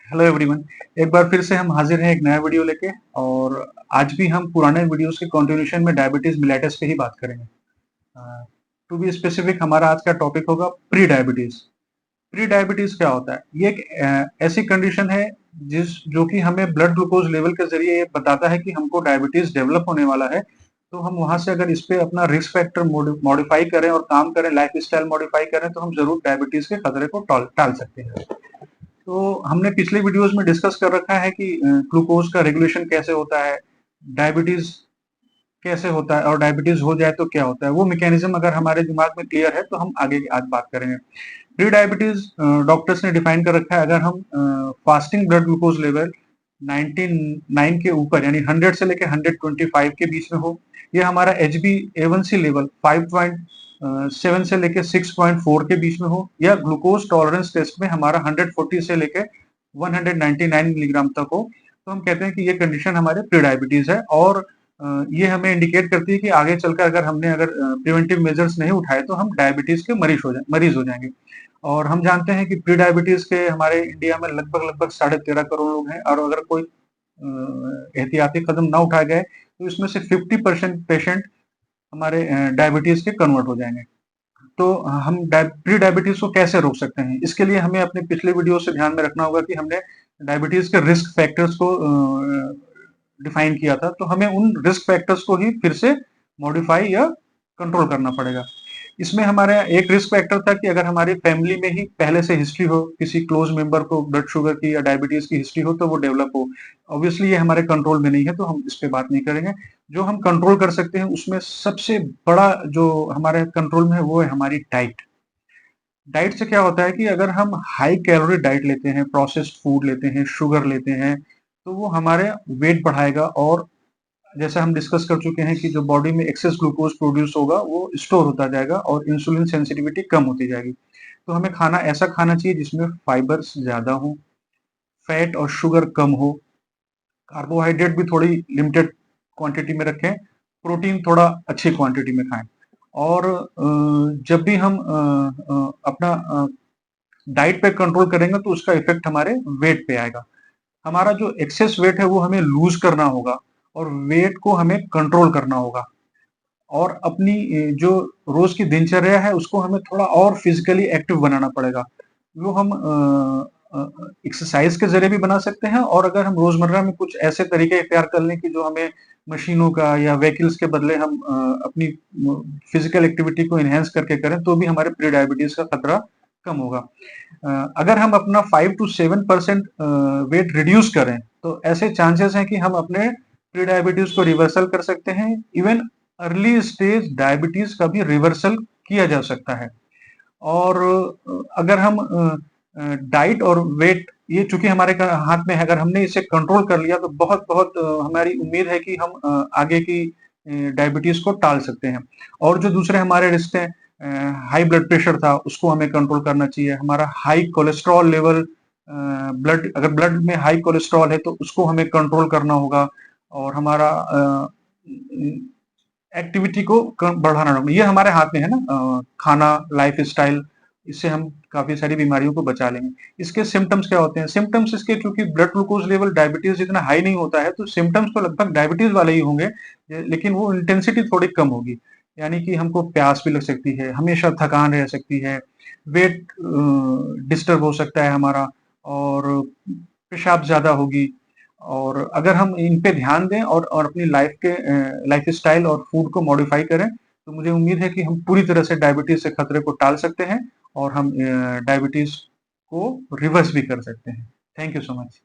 Hello everyone. एक बार फिर से हम हाजिर हैं एक नया वीडियो लेके। और आज भी हम पुराने वीडियोस के कंटिन्यूएशन में डायबिटीज मिलेटस पे ही बात करेंगे। टू बी स्पेसिफिक, हमारा आज का टॉपिक होगा प्री डायबिटीज। प्री डायबिटीज क्या होता है? ये एक ऐसी कंडीशन है जिस जो कि हमें ब्लड ग्लूकोज लेवल के जरिए ये बताता है कि हमको डायबिटीज डेवलप होने वाला है। तो हम वहां से अगर इस पे अपना रिस्क फैक्टर मॉडिफाई करें और काम करें, लाइफ स्टाइल मॉडिफाई करें, तो हम जरूर डायबिटीज के खतरे को टाल सकते हैं। तो हमने पिछले वीडियोस में डिस्कस कर रखा है कि ग्लूकोज का रेगुलेशन कैसे होता है, डायबिटीज कैसे होता है, और डायबिटीज हो जाए तो क्या होता है। वो मैकेनिज्म अगर हमारे दिमाग में क्लियर है तो हम आगे आज बात करेंगे। प्री डायबिटीज डॉक्टर्स ने डिफाइन कर रखा है, अगर हम फास्टिंग ब्लड ग्लूकोज लेवल 99 के ऊपर यानी 100 से लेकर 125 के बीच में हो, या हमारा HbA1c लेवल 5.7 से लेकर 6.4 के बीच में हो, या ग्लूकोज टॉलरेंस टेस्ट में हमारा 140 से लेकर 199 मिलीग्राम तक हो, तो हम कहते हैं कि ये कंडीशन हमारे प्री डायबिटीज है। और ये हमें इंडिकेट करती है कि आगे चलकर अगर प्रिवेंटिव मेजर्स नहीं उठाए तो हम डायबिटीज के मरीज हो जाएंगे। और हम जानते हैं कि प्री डायबिटीज के हमारे इंडिया में लगभग लगभग 13.5 करोड़ लोग हैं, और अगर कोई एहतियाती कदम ना उठाए गए तो इसमें से 50% पेशेंट हमारे डायबिटीज के कन्वर्ट हो जाएंगे। तो हम प्री डायबिटीज को कैसे रोक सकते हैं? इसके लिए हमें अपने पिछले वीडियो से ध्यान में रखना होगा कि हमने डायबिटीज के रिस्क फैक्टर्स को डिफाइन किया था, तो हमें उन रिस्क फैक्टर्स को ही फिर से मॉडिफाई या कंट्रोल करना पड़ेगा। इसमें हमारे एक रिस्क फैक्टर था कि अगर हमारी फैमिली में ही पहले से हिस्ट्री हो, किसी क्लोज मेंबर को ब्लड शुगर की या डायबिटीज की हिस्ट्री हो, तो वो डेवलप हो। ऑब्वियसली ये हमारे कंट्रोल में नहीं है, तो हम इस पे बात नहीं करेंगे। जो हम कंट्रोल कर सकते हैं उसमें सबसे बड़ा जो हमारे कंट्रोल में है वो है हमारी डाइट। डाइट से क्या होता है कि अगर हम हाई कैलोरी डाइट लेते हैं, प्रोसेस्ड फूड लेते हैं, शुगर लेते हैं, तो वो हमारे वेट बढ़ाएगा। और जैसा हम डिस्कस कर चुके हैं कि जो बॉडी में एक्सेस ग्लूकोज प्रोड्यूस होगा वो स्टोर होता जाएगा और इंसुलिन सेंसिटिविटी कम होती जाएगी। तो हमें खाना ऐसा खाना चाहिए जिसमें फाइबर्स ज्यादा हो, फैट और शुगर कम हो, कार्बोहाइड्रेट भी थोड़ी लिमिटेड क्वांटिटी में रखें, प्रोटीन थोड़ा अच्छी क्वांटिटी में खाएं। और जब भी हम अपना डाइट पे कंट्रोल करेंगे तो उसका इफेक्ट हमारे वेट पे आएगा। हमारा जो एक्सेस वेट है वो हमें लूज करना होगा, और वेट को हमें कंट्रोल करना होगा। और अपनी जो रोज की दिनचर्या है उसको हमें थोड़ा और फिजिकली एक्टिव बनाना पड़ेगा। वो हम एक्सरसाइज के जरिए भी बना सकते हैं, और अगर हम रोजमर्रा में कुछ ऐसे तरीके इख्तियार कर लें कि जो हमें मशीनों का या व्हीकल्स के बदले हम अपनी फिजिकल एक्टिविटी को इनहेंस करके करें, तो भी हमारे प्री डायबिटीज का खतरा कम होगा। अगर हम अपना 5 to 7% वेट रिड्यूस करें तो ऐसे चांसेस हैं कि हम अपने प्री डायबिटीज को रिवर्सल कर सकते हैं। इवन अर्ली स्टेज डायबिटीज का भी रिवर्सल किया जा सकता है। और अगर हम डाइट और वेट, ये चूंकि हमारे हाथ में है, अगर हमने इसे कंट्रोल कर लिया तो बहुत बहुत हमारी उम्मीद है कि हम आगे की डायबिटीज को टाल सकते हैं। और जो दूसरे हमारे रिस्क हैं, हाई ब्लड प्रेशर था उसको हमें कंट्रोल करना चाहिए, हमारा हाई कोलेस्ट्रॉल लेवल, अगर ब्लड में हाई कोलेस्ट्रॉल है तो उसको हमें कंट्रोल करना होगा। और हमारा एक्टिविटी को बढ़ाना होगा। ये हमारे हाथ में है ना, खाना, लाइफ स्टाइल, इससे हम काफी सारी बीमारियों को बचा लेंगे। इसके सिम्टम्स क्या होते हैं? सिम्टम्स इसके, क्योंकि ब्लड ग्लूकोज लेवल डायबिटीज इतना हाई नहीं होता है, तो सिम्टम्स तो लगभग डायबिटीज वाले ही होंगे, लेकिन वो इंटेंसिटी थोड़ी कम होगी। यानी कि हमको प्यास भी लग सकती है, हमेशा थकान रह सकती है, वेट डिस्टर्ब हो सकता है हमारा, और पेशाब ज्यादा होगी। और अगर हम इन पे ध्यान दें और अपनी लाइफ स्टाइल और फूड को मॉडिफाई करें, तो मुझे उम्मीद है कि हम पूरी तरह से डायबिटीज से खतरे को टाल सकते हैं, और हम डायबिटीज को रिवर्स भी कर सकते हैं। Thank you so much.